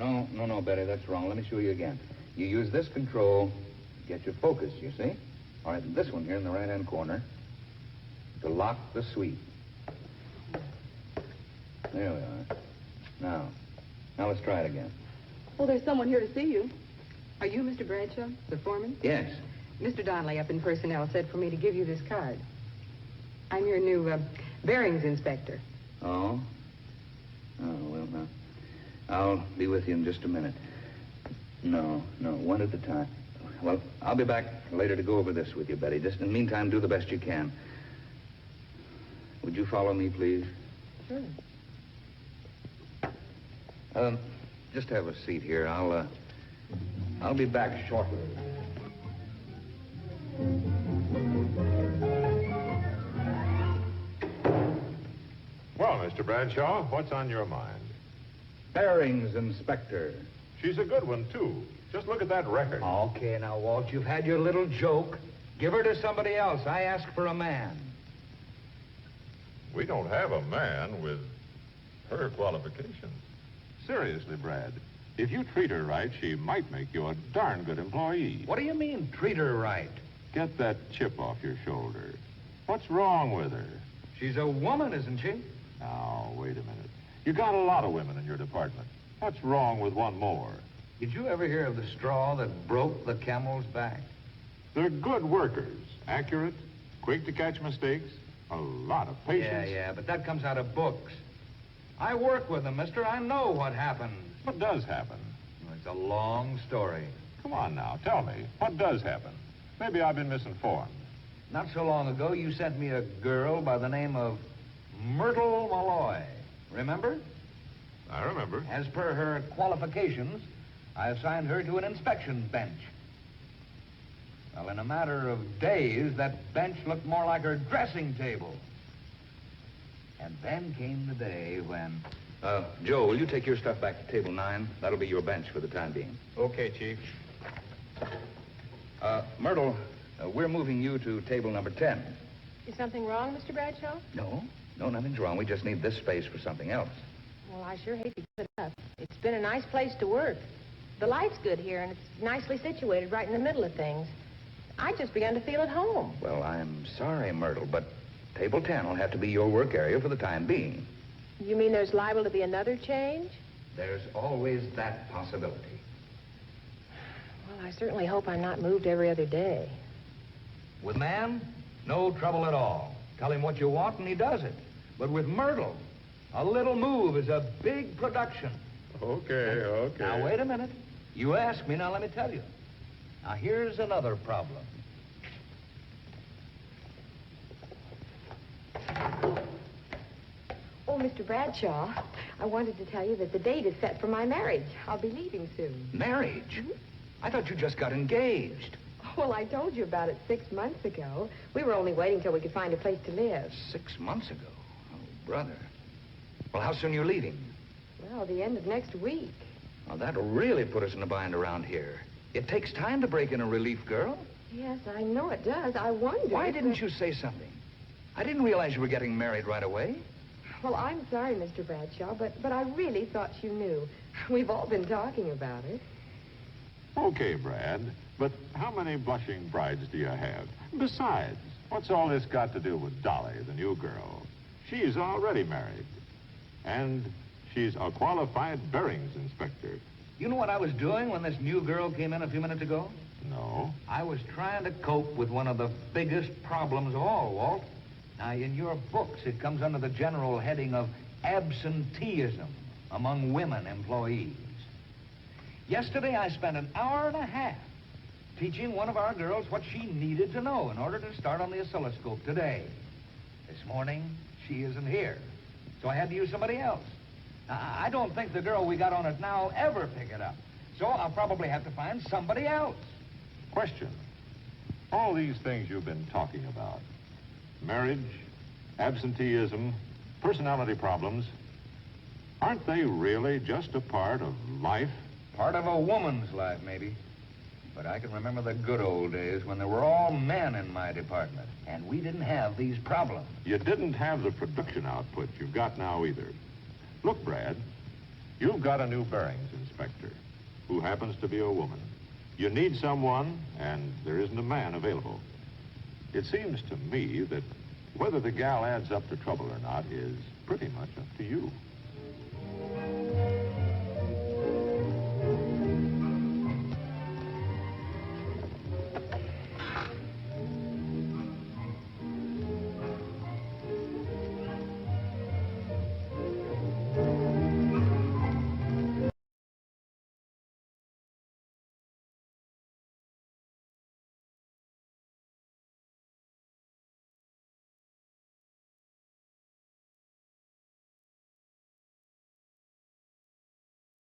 No, Betty, that's wrong. Let me show you again. You use this control to get your focus, you see? All right, this one here in the right-hand corner to lock the sweep. There we are. Now let's try it again. Well, there's someone here to see you. Are you Mr. Bradshaw, the foreman? Yes. Mr. Donnelly up in personnel said for me to give you this card. I'm your new bearings inspector. Oh? Oh, well, now, I'll be with you in just a minute. No, one at a time. Well, I'll be back later to go over this with you, Betty. Just in the meantime, do the best you can. Would you follow me, please? Sure. Just have a seat here. I'll be back shortly. Well, Mr. Bradshaw, what's on your mind? Bearings inspector. She's a good one, too. Just look at that record. Okay, now, Walt, you've had your little joke. Give her to somebody else. I asked for a man. We don't have a man with her qualifications. Seriously, Brad, if you treat her right, she might make you a darn good employee. What do you mean, treat her right? Get that chip off your shoulder. What's wrong with her? She's a woman, isn't she? Now, wait a minute. You got a lot of women in your department. What's wrong with one more? Did you ever hear of the straw that broke the camel's back? They're good workers. Accurate, quick to catch mistakes, a lot of patience. Yeah, but that comes out of books. I work with them, mister. I know what happens. What does happen? It's a long story. Come on now, tell me. What does happen? Maybe I've been misinformed. Not so long ago, you sent me a girl by the name of Myrtle Malloy. Remember? I remember. As per her qualifications, I assigned her to an inspection bench. Well, in a matter of days, that bench looked more like her dressing table. And then came the day when... Joe, will you take your stuff back to table 9? That'll be your bench for the time being. Okay, Chief. Myrtle, we're moving you to table number 10. Is something wrong, Mr. Bradshaw? No, nothing's wrong. We just need this space for something else. Well, I sure hate to give it up. It's been a nice place to work. The light's good here, and it's nicely situated right in the middle of things. I just began to feel at home. Well, I'm sorry, Myrtle, but table 10 will have to be your work area for the time being. You mean there's liable to be another change? There's always that possibility. Well, I certainly hope I'm not moved every other day. With man, no trouble at all. Tell him what you want and he does it. But with Myrtle, a little move is a big production. Okay. Now, wait a minute. You asked me, now let me tell you. Now, here's another problem. Oh, Mr. Bradshaw, I wanted to tell you that the date is set for my marriage. I'll be leaving soon. Marriage? I thought you just got engaged. Well, I told you about it 6 months ago. We were only waiting till we could find a place to live. 6 months ago? Oh, brother. Well, how soon are you leaving? Well, the end of next week. Well, that'll really put us in a bind around here. It takes time to break in a relief girl. Yes, I know it does. I wonder... Why didn't you say something? I didn't realize you were getting married right away. Well, I'm sorry, Mr. Bradshaw, but I really thought you knew. We've all been talking about it. Okay, Brad, but how many blushing brides do you have? Besides, what's all this got to do with Dolly, the new girl? She's already married. And she's a qualified bearings inspector. You know what I was doing when this new girl came in a few minutes ago? No. I was trying to cope with one of the biggest problems of all, Walt. Now, in your books, it comes under the general heading of absenteeism among women employees. Yesterday, I spent an hour and a half teaching one of our girls what she needed to know in order to start on the oscilloscope today. This morning, she isn't here, so I had to use somebody else. Now, I don't think the girl we got on it now ever pick it up, so I'll probably have to find somebody else. Question. All these things you've been talking about, marriage, absenteeism, personality problems, aren't they really just a part of life? Part of a woman's life, maybe. But I can remember the good old days when there were all men in my department, and we didn't have these problems. You didn't have the production output you've got now either. Look, Brad, You've got a new bearings inspector who happens to be a woman. You need someone, and there isn't a man available. It seems to me that whether the gal adds up to trouble or not is pretty much up to you.